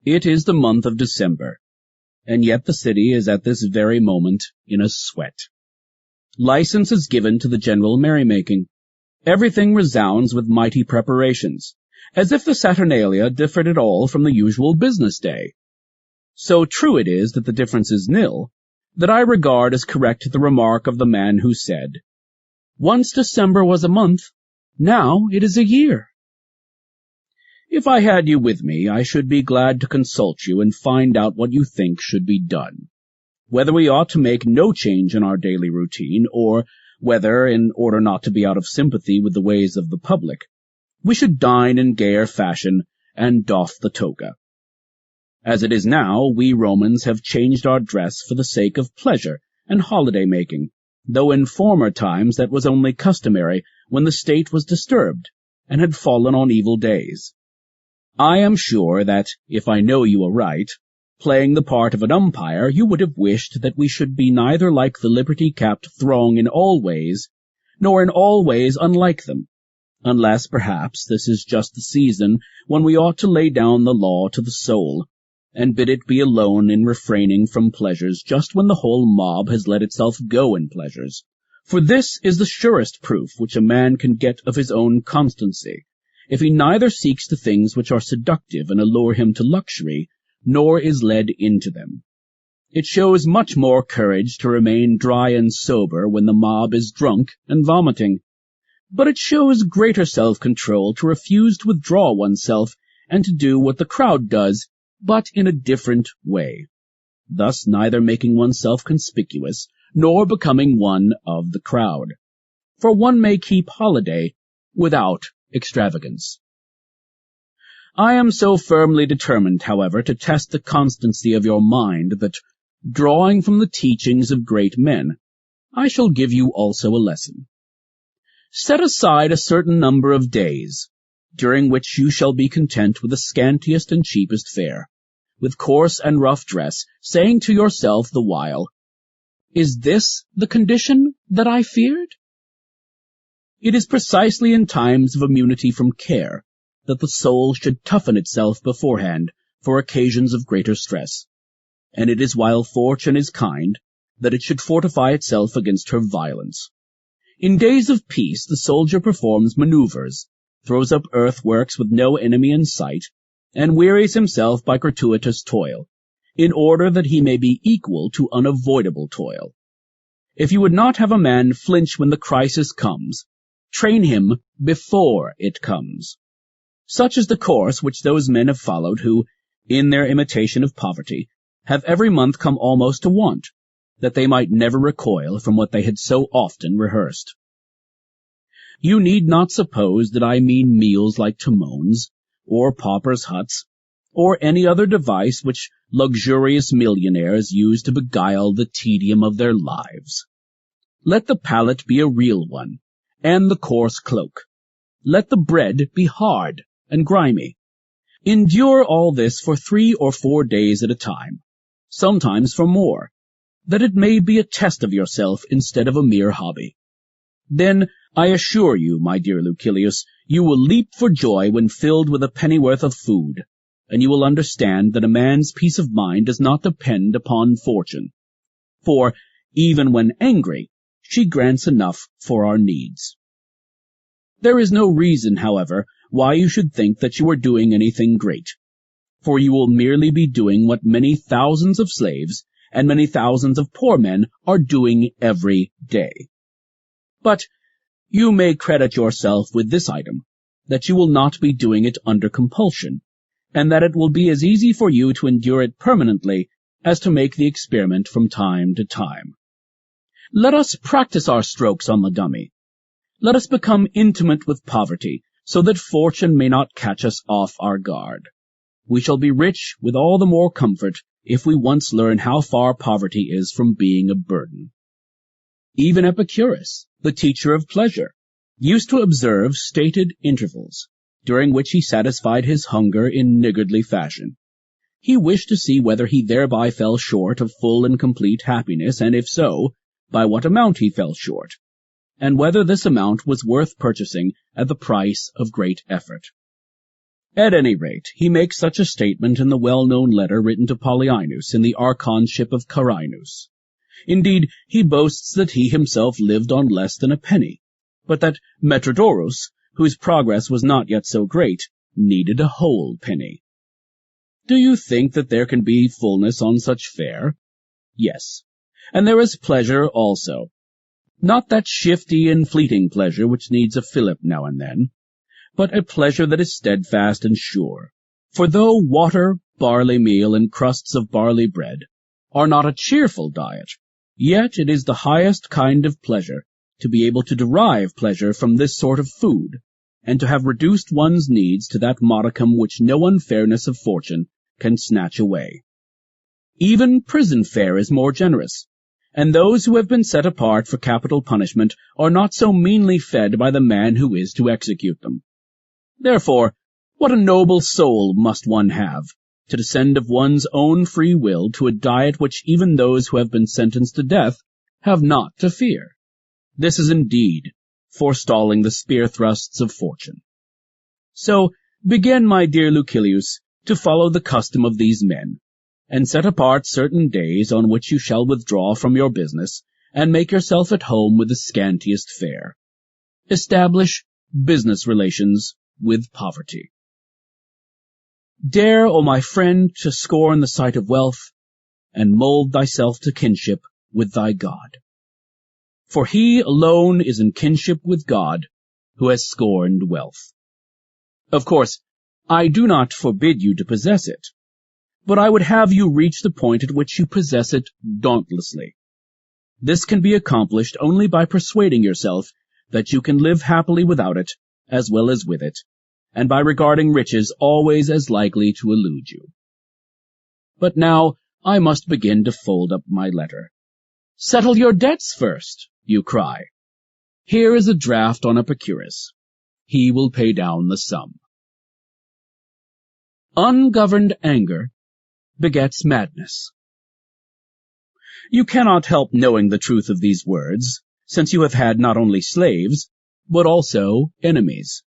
It is the month of December, and yet the city is at this very moment in a sweat. License is given to the general merrymaking. Everything resounds with mighty preparations, as if the Saturnalia differed at all from the usual business day. So true it is that the difference is nil, that I regard as correct the remark of the man who said, "Once December was a month, now it is a year." If I had you with me, I should be glad to consult you and find out what you think should be done, whether we ought to make no change in our daily routine, or whether, in order not to be out of sympathy with the ways of the public, we should dine in gayer fashion and doff the toga. As it is now, we Romans have changed our dress for the sake of pleasure and holiday-making, though in former times that was only customary when the state was disturbed and had fallen on evil days. I am sure that, if I know you aright, playing the part of an umpire, you would have wished that we should be neither like the liberty-capped throng in all ways, nor in all ways unlike them, unless, perhaps, this is just the season when we ought to lay down the law to the soul, and bid it be alone in refraining from pleasures just when the whole mob has let itself go in pleasures. For this is the surest proof which a man can get of his own constancy, if he neither seeks the things which are seductive and allure him to luxury, nor is led into them. It shows much more courage to remain dry and sober when the mob is drunk and vomiting, but it shows greater self-control to refuse to withdraw oneself and to do what the crowd does, but in a different way, thus neither making oneself conspicuous nor becoming one of the crowd. For one may keep holiday without extravagance. I am so firmly determined, however, to test the constancy of your mind that, drawing from the teachings of great men, I shall give you also a lesson. Set aside a certain number of days, during which you shall be content with the scantiest and cheapest fare, with coarse and rough dress, saying to yourself the while, "Is this the condition that I feared?" It is precisely in times of immunity from care that the soul should toughen itself beforehand for occasions of greater stress, and it is while fortune is kind that it should fortify itself against her violence. In days of peace the soldier performs maneuvers, throws up earthworks with no enemy in sight, and wearies himself by gratuitous toil, in order that he may be equal to unavoidable toil. If you would not have a man flinch when the crisis comes, train him before it comes. Such is the course which those men have followed who, in their imitation of poverty, have every month come almost to want, that they might never recoil from what they had so often rehearsed. You need not suppose that I mean meals like Timone's, or paupers' huts, or any other device which luxurious millionaires use to beguile the tedium of their lives. Let the pallet be a real one, and the coarse cloak. Let the bread be hard and grimy. Endure all this for 3 or 4 days at a time, sometimes for more, that it may be a test of yourself instead of a mere hobby. Then, I assure you, my dear Lucilius, you will leap for joy when filled with a pennyworth of food, and you will understand that a man's peace of mind does not depend upon fortune. For, even when angry, she grants enough for our needs. There is no reason, however, why you should think that you are doing anything great, for you will merely be doing what many thousands of slaves and many thousands of poor men are doing every day. But you may credit yourself with this item, that you will not be doing it under compulsion, and that it will be as easy for you to endure it permanently as to make the experiment from time to time. Let us practice our strokes on the dummy. Let us become intimate with poverty, so that fortune may not catch us off our guard. We shall be rich with all the more comfort if we once learn how far poverty is from being a burden. Even Epicurus, the teacher of pleasure, used to observe stated intervals, during which he satisfied his hunger in niggardly fashion. He wished to see whether he thereby fell short of full and complete happiness, and if so, by what amount he fell short, and whether this amount was worth purchasing at the price of great effort. At any rate, he makes such a statement in the well-known letter written to Polyaenus in the archonship of Carinus. Indeed, he boasts that he himself lived on less than a penny, but that Metrodorus, whose progress was not yet so great, needed a whole penny. Do you think that there can be fullness on such fare? Yes, and there is pleasure also. Not that shifty and fleeting pleasure which needs a fillip now and then, but a pleasure that is steadfast and sure. For though water, barley meal, and crusts of barley bread are not a cheerful diet, yet it is the highest kind of pleasure to be able to derive pleasure from this sort of food, and to have reduced one's needs to that modicum which no unfairness of fortune can snatch away. Even prison fare is more generous, and those who have been set apart for capital punishment are not so meanly fed by the man who is to execute them. Therefore, what a noble soul must one have, to descend of one's own free will to a diet which even those who have been sentenced to death have not to fear. This is indeed forestalling the spear thrusts of fortune. So begin, my dear Lucilius, to follow the custom of these men, and set apart certain days on which you shall withdraw from your business, and make yourself at home with the scantiest fare. Establish business relations with poverty. Dare, O my friend, to scorn the sight of wealth, and mold thyself to kinship with thy God. For he alone is in kinship with God who has scorned wealth. Of course, I do not forbid you to possess it, but I would have you reach the point at which you possess it dauntlessly. This can be accomplished only by persuading yourself that you can live happily without it as well as with it, and by regarding riches always as likely to elude you. But now I must begin to fold up my letter. Settle your debts first, you cry. Here is a draft on Epicurus. He will pay down the sum. Ungoverned anger begets madness. You cannot help knowing the truth of these words, since you have had not only slaves, but also enemies.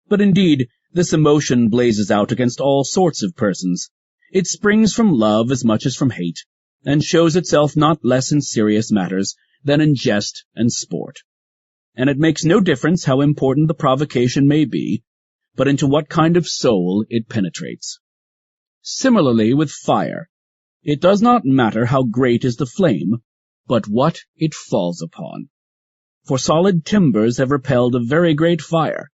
But indeed, this emotion blazes out against all sorts of persons. It springs from love as much as from hate, and shows itself not less in serious matters than in jest and sport. And it makes no difference how important the provocation may be, but into what kind of soul it penetrates. Similarly with fire, it does not matter how great is the flame, but what it falls upon. For solid timbers have repelled a very great fire.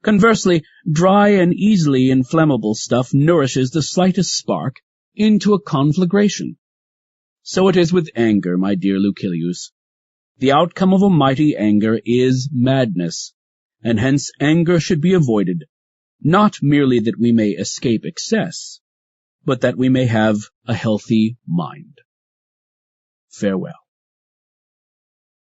Conversely, dry and easily inflammable stuff nourishes the slightest spark into a conflagration. So it is with anger, my dear Lucilius. The outcome of a mighty anger is madness, and hence anger should be avoided, not merely that we may escape excess, but that we may have a healthy mind. Farewell.